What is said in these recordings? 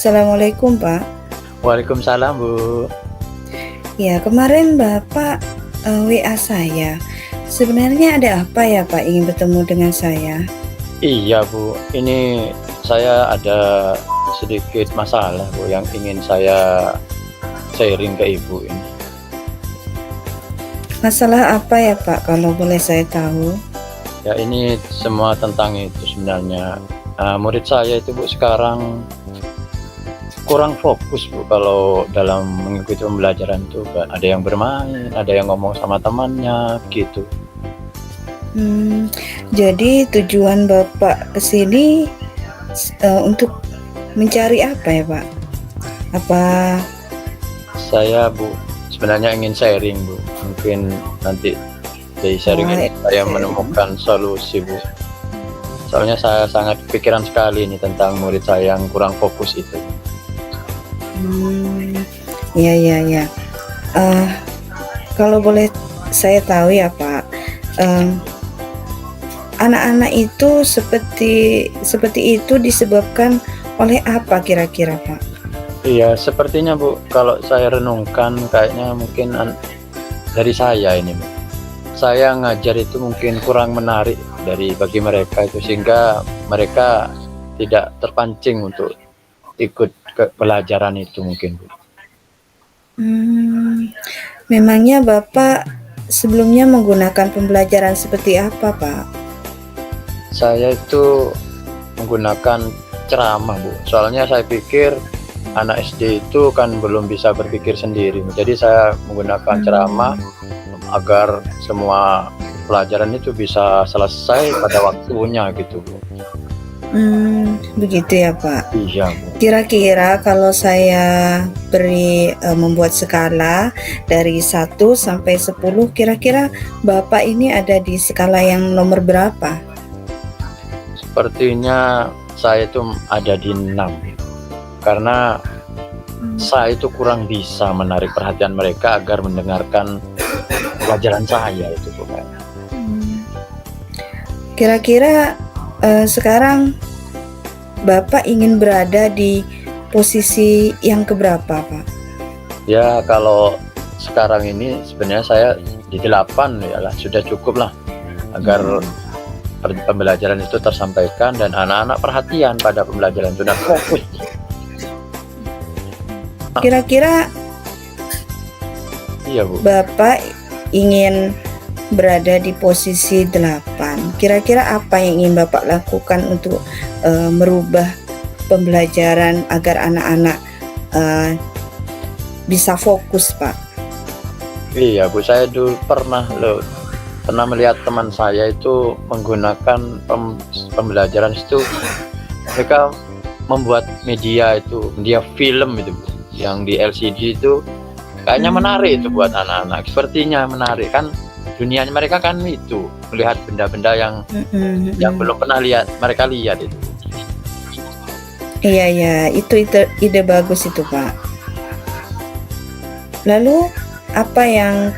Assalamualaikum, Pak. Waalaikumsalam, Bu. Ya, kemarin Bapak, WA saya. Sebenarnya ada apa ya, Pak, ingin bertemu dengan saya? Iya, Bu, ini saya ada sedikit masalah, Bu, yang ingin saya sharing ke Ibu ini. Masalah apa ya, Pak, kalau boleh saya tahu? Ya, ini semua tentang itu sebenarnya. Murid saya itu, Bu, sekarang kurang fokus, Bu, kalau dalam mengikuti pembelajaran itu. Ada yang bermain, ada yang ngomong sama temannya, gitu. Jadi tujuan Bapak ke sini untuk mencari apa ya, Pak? Apa Saya, Bu, sebenarnya ingin sharing, Bu. Mungkin nanti dari sharing ini saya oke. menemukan solusi, Bu. Soalnya saya sangat kepikiran sekali ini tentang murid saya yang kurang fokus itu. Ya ya ya. Kalau boleh saya tahu ya, Pak, anak-anak itu seperti itu disebabkan oleh apa kira-kira, Pak? Iya, sepertinya, Bu, kalau saya renungkan kayaknya mungkin dari saya ini, Bu. Saya ngajar itu mungkin kurang menarik bagi mereka itu, sehingga mereka tidak terpancing untuk ikut ke pelajaran itu mungkin, Bu. Memangnya Bapak sebelumnya menggunakan pembelajaran seperti apa, Pak? Saya itu menggunakan ceramah, Bu. Soalnya saya pikir anak SD itu kan belum bisa berpikir sendiri. Jadi saya menggunakan ceramah agar semua pelajaran itu bisa selesai pada waktunya gitu, Bu. Begitu ya, Pak. Iya, Bu. Kira-kira kalau saya beri membuat skala dari 1 sampai 10, kira-kira Bapak ini ada di skala yang nomor berapa? Sepertinya saya itu ada di 6. Karena saya itu kurang bisa menarik perhatian mereka agar mendengarkan pelajaran saya itu, Bu. Kira-kira sekarang Bapak ingin berada di posisi yang keberapa, Pak? Ya, kalau sekarang ini sebenarnya saya di 8 ya lah, sudah cukup lah agar pembelajaran itu tersampaikan dan anak-anak perhatian pada pembelajaran itu dan fokus. Kira-kira Iya, Bu. Bapak ingin berada di posisi 8. Kira-kira apa yang ingin Bapak lakukan untuk merubah pembelajaran agar anak-anak bisa fokus, Pak? Iya, Bu, saya dulu pernah melihat teman saya itu menggunakan pembelajaran itu, mereka membuat media film itu, Bu, yang di LCD itu kayaknya menarik itu buat anak-anak. Sepertinya menarik kan, dunianya mereka kan itu melihat benda-benda yang belum pernah mereka lihat itu. Iya ya, itu ide bagus itu, Pak. Lalu apa yang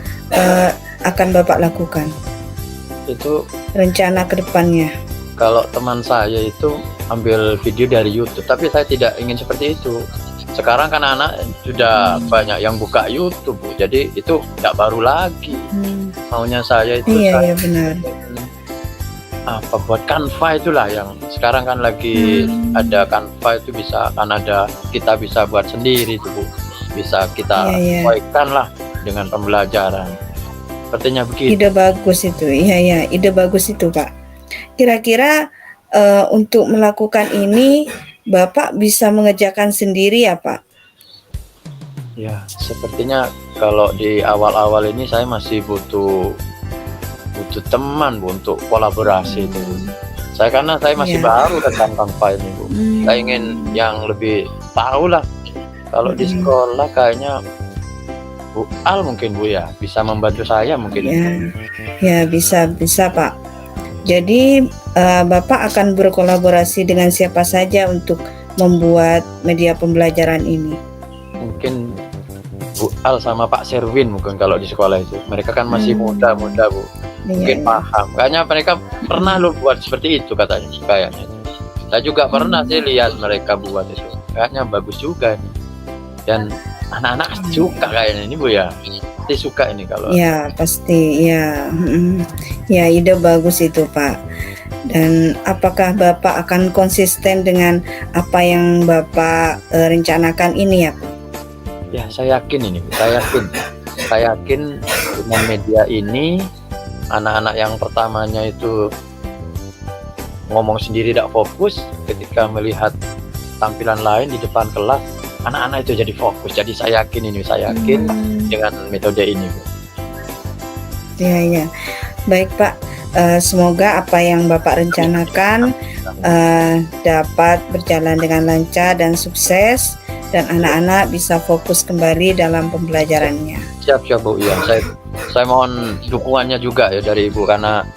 akan Bapak lakukan? Itu Rencana ke depannya? kalau teman saya itu ambil video dari YouTube, tapi saya tidak ingin seperti itu. Sekarang kan anak sudah banyak yang buka YouTube, Bu. Jadi itu tidak baru lagi. Maunya saya itu Iya benar. apa buat Canva itulah yang sekarang kan lagi ada Canva itu kita bisa buat sendiri itu, Bu. Bisa kita sesuaikan lah dengan pembelajaran. Sepertinya begitu. Ide bagus itu. Iya, ide bagus itu, Pak. Kira-kira untuk melakukan ini Bapak bisa mengerjakan sendiri ya, Pak? Ya, sepertinya kalau di awal-awal ini saya masih butuh teman, Bu, untuk kolaborasi itu. Karena saya masih baru tentang Canva ini, Bu. Saya ingin yang lebih tahu lah. Kalau di sekolah kayaknya Bu Al mungkin, Bu, ya bisa membantu saya mungkin. Ya bisa Pak. Jadi Bapak akan berkolaborasi dengan siapa saja untuk membuat media pembelajaran ini? Mungkin Bu Al sama Pak Serwin mungkin kalau di sekolah itu. Mereka kan masih muda-muda, Bu. Mungkin paham. Kayaknya mereka pernah buat seperti itu kayaknya. Saya juga pernah sih lihat mereka buat itu. kayaknya bagus juga nih. Dan anak-anak suka kayaknya ini Bu ya. Pasti suka ini kalau Ya, pasti ya. Ya, ide bagus itu, Pak. Dan apakah Bapak akan konsisten dengan apa yang Bapak rencanakan ini ya, Pak? ya saya yakin ini, saya yakin dengan media ini anak-anak yang pertamanya itu ngomong sendiri tidak fokus, ketika melihat tampilan lain di depan kelas, anak-anak itu jadi fokus. Jadi saya yakin dengan metode ini, Bu. Ya, ya. Baik, Pak. Semoga apa yang Bapak rencanakan dapat berjalan dengan lancar dan sukses, dan anak-anak bisa fokus kembali dalam pembelajarannya. Siap Bu. Ya, saya mohon dukungannya juga ya dari Ibu, karena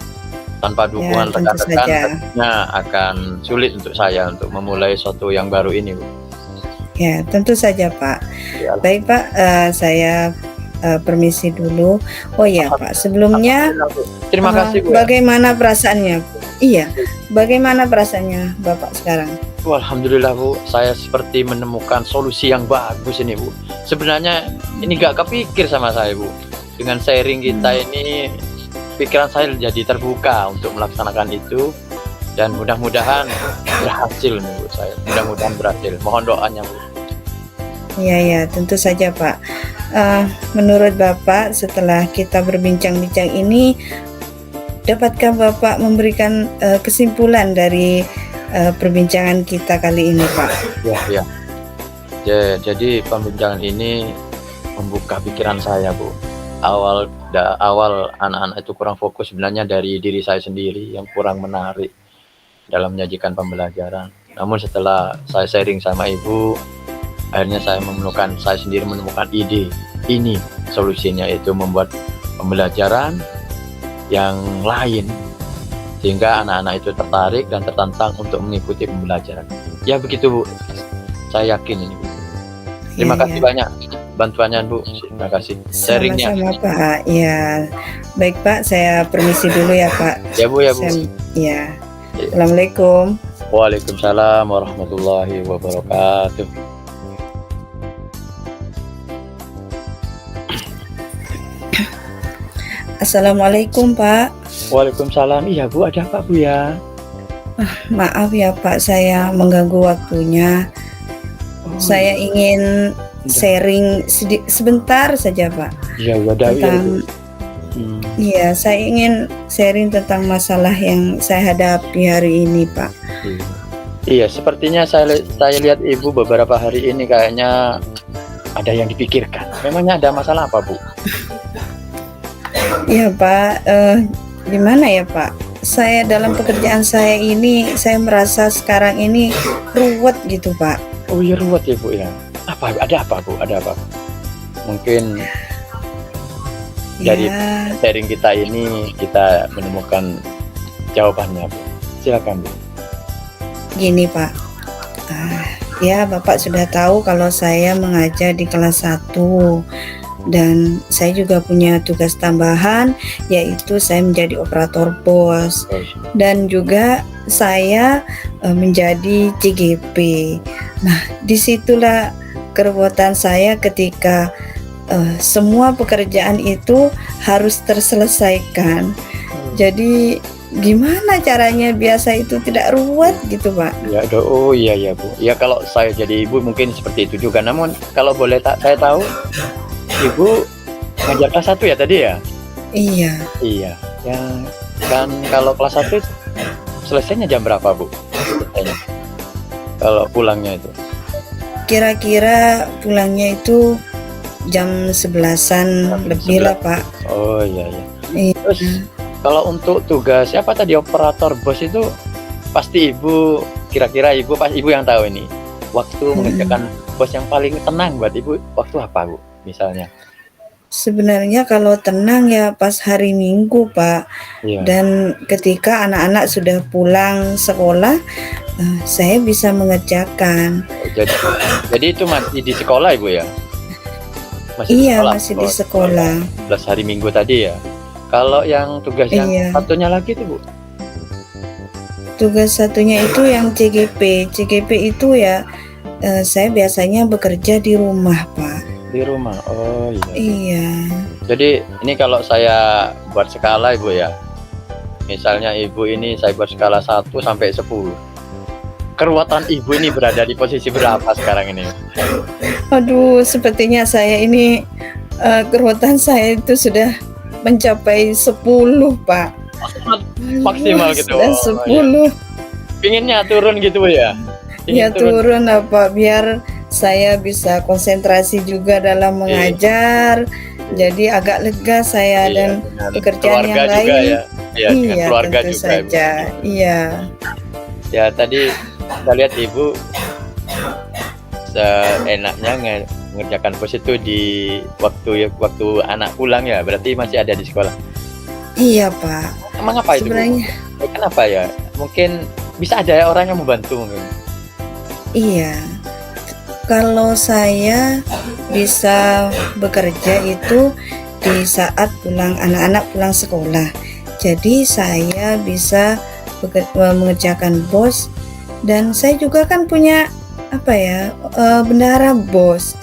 tanpa dukungan tentu rekan-rekan saja. tentunya akan sulit untuk saya untuk memulai sesuatu yang baru ini, Bu. Ya, tentu saja, Pak. Ya, Baik, Pak. Saya permisi dulu. Oh ya, Pak. Sebelumnya, terima kasih Bu. Ya. bagaimana perasaannya? Iya, bagaimana perasaannya Bapak sekarang? Alhamdulillah Bu, saya seperti menemukan solusi yang bagus ini Bu. Sebenarnya ini gak kepikir sama saya Bu. Dengan sharing kita ini, pikiran saya jadi terbuka untuk melaksanakan itu, dan mudah-mudahan berhasil nih Bu saya. Mudah-mudahan berhasil. Mohon doanya Bu. Iya, ya, tentu saja, Pak. Menurut Bapak, setelah kita berbincang-bincang ini, dapatkah Bapak memberikan kesimpulan dari perbincangan kita kali ini, Pak? Ya. Jadi pembincangan ini membuka pikiran saya Bu. Awal anak-anak itu kurang fokus sebenarnya dari diri saya sendiri yang kurang menarik dalam menyajikan pembelajaran. Namun setelah saya sharing sama Ibu, akhirnya saya sendiri menemukan ide. Ini solusinya, itu membuat pembelajaran yang lain sehingga anak-anak itu tertarik dan tertantang untuk mengikuti pembelajaran. Ya begitu Bu. Saya yakin ini Bu. Terima kasih banyak bantuannya Bu. Terima kasih sharingnya. Sama-sama, Pak. Ya, baik, Pak. Saya permisi dulu ya, Pak. Ya Bu. Ya. Assalamualaikum. Waalaikumsalam warahmatullahi wabarakatuh. Assalamualaikum, Pak. Waalaikumsalam. Iya Bu, ada apa Bu ya? Maaf ya, Pak, saya mengganggu waktunya. Saya ingin sharing sebentar saja, Pak. Iya, ada tentang Iya, saya ingin sharing tentang masalah yang saya hadapi hari ini, Pak. Iya, sepertinya saya lihat Ibu beberapa hari ini kayaknya ada yang dipikirkan. Memangnya ada masalah apa, Bu? Iya, Pak. Gimana ya, Pak? Saya dalam pekerjaan saya ini, saya merasa sekarang ini ruwet gitu, Pak. Oh iya, ruwet ya Bu ya. Ada apa Bu? Ada apa? Mungkin dari sharing kita ini kita menemukan jawabannya Bu. Silakan Bu. Gini, Pak. Ya, Bapak sudah tahu kalau saya mengajar di kelas 1. Dan saya juga punya tugas tambahan, yaitu saya menjadi operator BOS, dan juga saya menjadi CGP. Nah, disitulah kerepotan saya ketika semua pekerjaan itu harus terselesaikan. Jadi gimana caranya biasa itu tidak ruwet gitu, Pak? Ya, oh iya ya Bu. Ya kalau saya jadi ibu mungkin seperti itu juga. Namun kalau boleh saya tahu, Ibu ngajar kelas 1 ya tadi ya? Iya. Iya. Ya, kan kalau kelas 1 selesainya jam berapa Bu? Selesainya. Kalau pulangnya itu? Kira-kira pulangnya itu jam 11-an lebih lah, Pak. Oh iya. Iya. Terus kalau untuk tugas apa tadi operator BOS itu pasti Ibu, kira-kira Ibu yang tahu ini. Waktu mengerjakan BOS yang paling tenang buat Ibu waktu apa Bu? Misalnya sebenarnya kalau tenang ya pas hari Minggu, Pak. Iya. Dan ketika anak-anak sudah pulang sekolah, saya bisa mengerjakan. Jadi itu masih di sekolah Ibu ya? Masih di sekolah. 11 hari Minggu tadi ya. Kalau yang tugas yang satunya lagi itu Bu? Tugas satunya itu yang CGP. CGP itu ya Saya biasanya bekerja di rumah, Pak. Di rumah. Oh iya. Iya. Jadi ini kalau saya buat skala Ibu ya. Misalnya Ibu ini saya buat skala 1 sampai 10. Keruwetan Ibu ini berada di posisi berapa sekarang ini? Aduh, sepertinya saya ini, keruwetan saya itu sudah mencapai 10, Pak. Maksimal Aduh, gitu. sudah Oh, iya. 10. Pinginnya turun gitu Bu ya? Ya Ingin turun. turun apa, biar saya bisa konsentrasi juga dalam Iya. mengajar, jadi agak lega saya Iya, dan dengan pekerjaan keluarga yang juga lain ya. Iya, dengan iya, keluarga tentu juga Ibu. saja. Iya. Ya tadi saya lihat Ibu seenaknya mengerjakan pos itu di waktu anak pulang ya, berarti masih ada di sekolah. Iya, Pak. Emang apa itu Bu? Sebenarnya Kenapa ya? Mungkin bisa ada orang yang membantu mungkin. iya. Kalau saya bisa bekerja itu di saat anak-anak pulang sekolah. Jadi saya bisa mengerjakan BOS dan saya juga kan punya apa ya, bendahara BOS.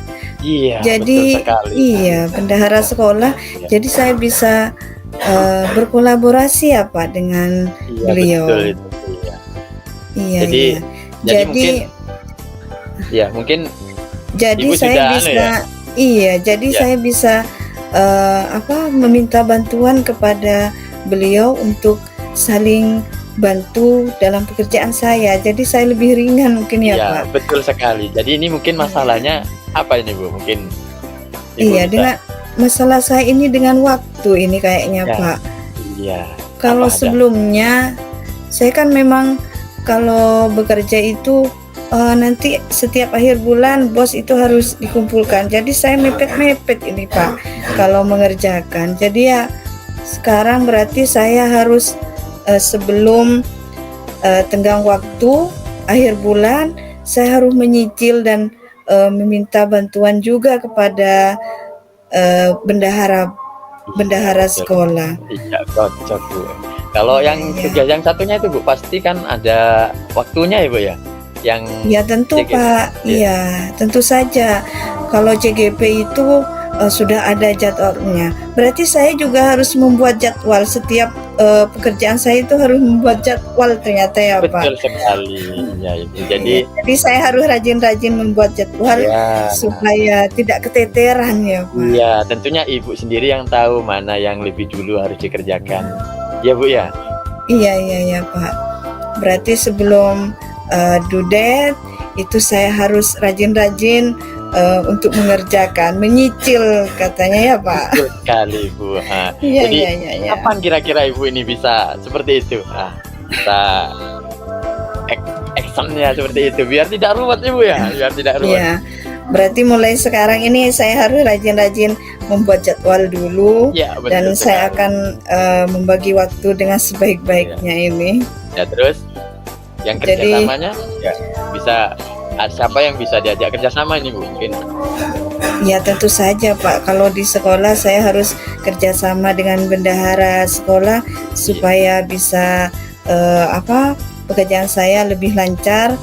Iya, betul Jadi sekali. iya, bendahara sekolah. Iya. Jadi saya bisa berkolaborasi ya Pak dengan Iya, beliau. betul itu. Iya. Iya, Jadi iya. mungkin Jadi Ibu saya sudah bisa iya, jadi Ya. saya bisa meminta bantuan kepada beliau untuk saling bantu dalam pekerjaan saya. Jadi saya lebih ringan mungkin ya, Iya, Pak. betul sekali. Jadi ini mungkin masalahnya apa ini Bu? Mungkin Ibu Iya, bisa dengan masalah saya ini dengan waktu ini kayaknya, ya, Pak. iya. Kalau Apa ada? sebelumnya saya kan memang kalau bekerja itu nanti setiap akhir bulan bos itu harus dikumpulkan. Jadi saya mepet-mepet ini Pak kalau mengerjakan. Jadi ya sekarang berarti saya harus sebelum tenggang waktu akhir bulan saya harus menyicil dan meminta bantuan juga kepada bendahara Betul. sekolah. Iya, cocok Bu. Kalau Iya, yang iya. tugas yang satunya itu Bu, pasti kan ada waktunya ya Bu ya? Yang Ya tentu CGP. Pak, Iya. iya tentu saja. Kalau CGP itu sudah ada jadwalnya. Berarti saya juga harus membuat jadwal setiap pekerjaan saya itu harus membuat jadwal ternyata ya Pak. Betul sekali. Ya, Ibu. Jadi Iya, jadi saya harus rajin-rajin membuat jadwal ya, supaya tidak keteteran ya Pak. iya, tentunya Ibu sendiri yang tahu mana yang lebih dulu harus dikerjakan. Ya Bu ya? Iya, iya, iya Pak. Berarti sebelum due date itu saya harus rajin-rajin untuk mengerjakan, menyicil katanya ya Pak. Betul sekali Bu. Nah, Iya, jadi iya, iya, iya. kapan kira-kira Ibu ini bisa seperti itu? Nah, bisa actionnya seperti itu biar tidak ruwet Ibu ya, biar tidak ruwet. Iya. Berarti mulai sekarang ini saya harus rajin-rajin membuat jadwal dulu Ya, betul dan saya sekali. akan membagi waktu dengan sebaik-baiknya ini. Ya, terus yang Jadi- kerjasamanya ya bisa siapa yang bisa diajak kerjasama ini Bu? Mungkin Ya tentu saja Pak, kalau di sekolah saya harus kerjasama dengan bendahara sekolah supaya bisa pekerjaan saya lebih lancar.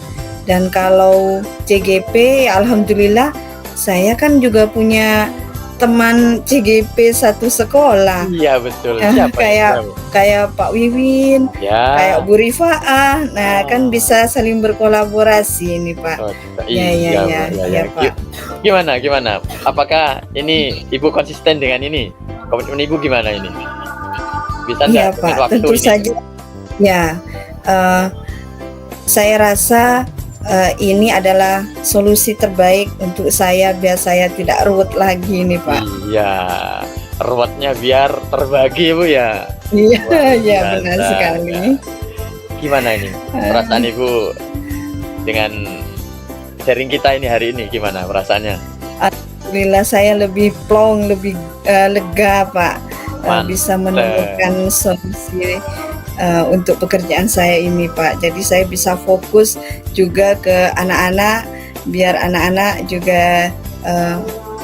Dan kalau CGP ya alhamdulillah saya kan juga punya teman CGP satu sekolah. iya betul. Eh, Siapa kayak- ya? Kayak Pak Wiwin, Ya. kayak Bu Rifaah. Nah, kan bisa saling berkolaborasi ini, Pak. Oh, Iya, iya, iya, iya, Pak. Gimana? Apakah ini Ibu konsisten dengan ini? Komitmen Ibu gimana ini? Bisa Iya, nggak dengan Pak, waktu tentu ini? saja. Ya, saya rasa ini adalah solusi terbaik untuk saya biar saya tidak ruwet lagi nih, Pak. Iya, ruwetnya biar terbagi Bu ya. Iya, Wah, iya biasa. benar sekali. Gimana ini perasaan Ibu dengan sharing kita ini hari ini? Gimana perasaannya? Alhamdulillah saya lebih plong, lebih lega, Pak. Bisa menemukan solusi untuk pekerjaan saya ini, Pak. Jadi saya bisa fokus juga ke anak-anak, biar anak-anak juga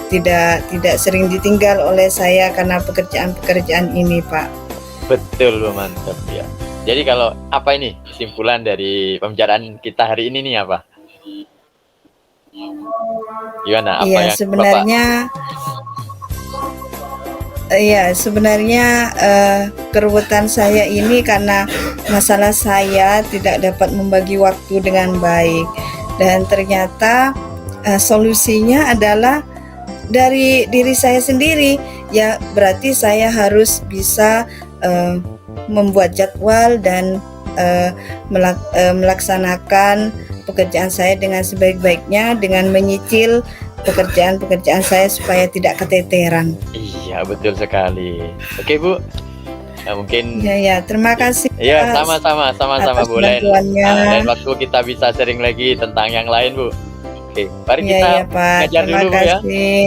tidak sering ditinggal oleh saya karena pekerjaan-pekerjaan ini, Pak. Betul Bu, mantap ya. Jadi kalau apa ini kesimpulan dari pembicaraan kita hari ini nih apa? Gimana? Apa Iya, yang Bapak? sebenarnya kerebutan saya ini karena masalah saya tidak dapat membagi waktu dengan baik, dan ternyata solusinya adalah dari diri saya sendiri. Ya, berarti saya harus bisa membuat jadwal dan melaksanakan pekerjaan saya dengan sebaik-baiknya, dengan menyicil pekerjaan-pekerjaan saya supaya tidak keteteran. Iya, betul sekali. Oke, Bu. Nah, mungkin Ya, terima kasih iya, Pak sama-sama atas Bu. Lain bantuannya. waktu kita bisa sharing lagi tentang yang lain, Bu. Oke, mari kita Iya Pak, ngajar terima dulu, Bu, ya. kasih.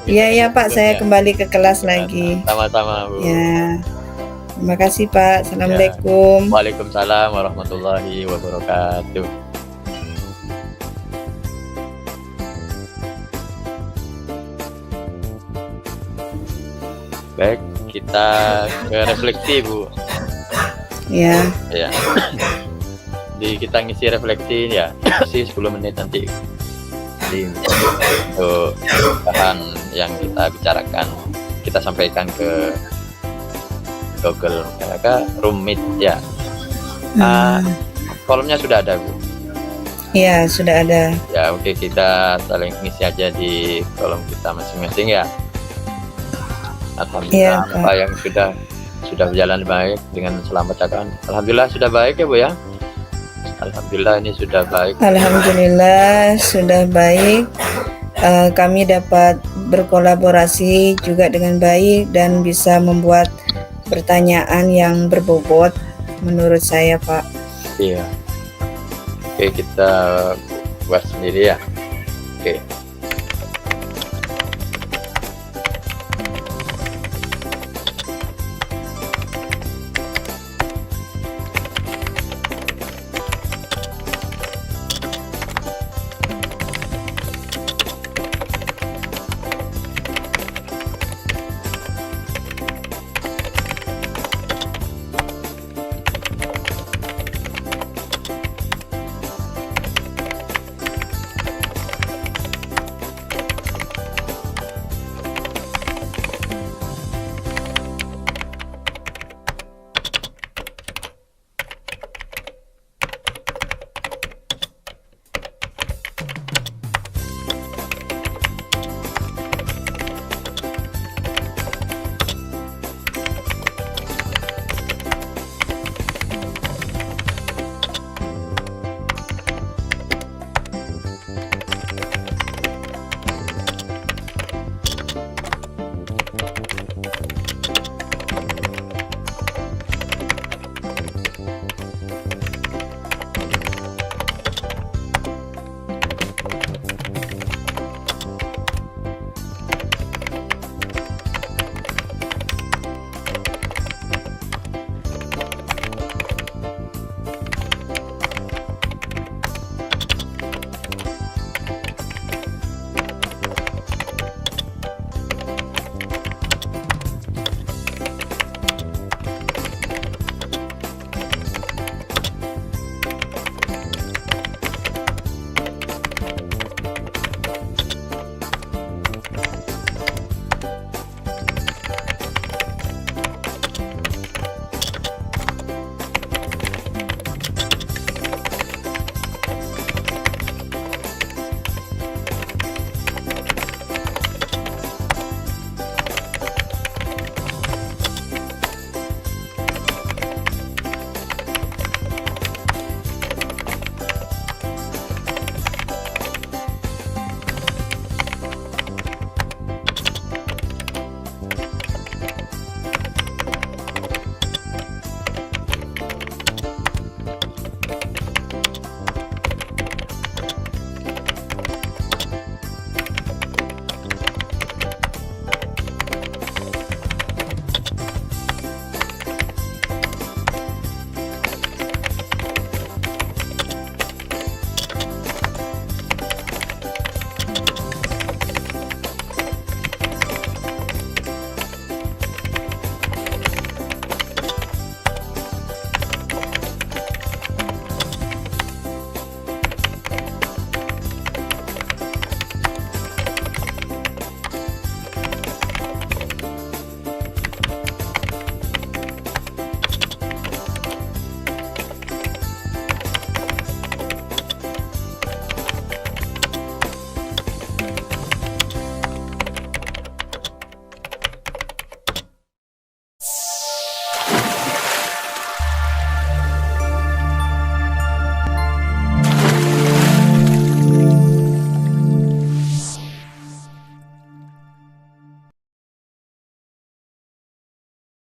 Kita Iya Pak, dulu, saya ya. kembali ke kelas lagi. Sama-sama, Bu. Ya, terima kasih Pak. Ya. Assalamualaikum. Waalaikumsalam warahmatullahi wabarakatuh. Baik, kita ke refleksi, Bu. Ya, Ya. Jadi kita ngisi refleksi ya, sih 10 menit nanti. Jadi untuk bahan yang kita bicarakan, kita sampaikan ke Google Rumit ya. Kolomnya sudah ada, Bu. ya sudah ada. Ya, oke, kita saling ngisi aja di kolom kita masing-masing ya. Alhamdulillah, Iya, Pak. apa yang sudah berjalan baik dengan selamat cakap. Alhamdulillah sudah baik ya, Bu, ya. Alhamdulillah ini sudah baik. Alhamdulillah sudah baik. Kami dapat berkolaborasi juga dengan baik dan bisa membuat pertanyaan yang berbobot menurut saya, Pak. Iya. Oke, kita buat sendiri ya. Oke.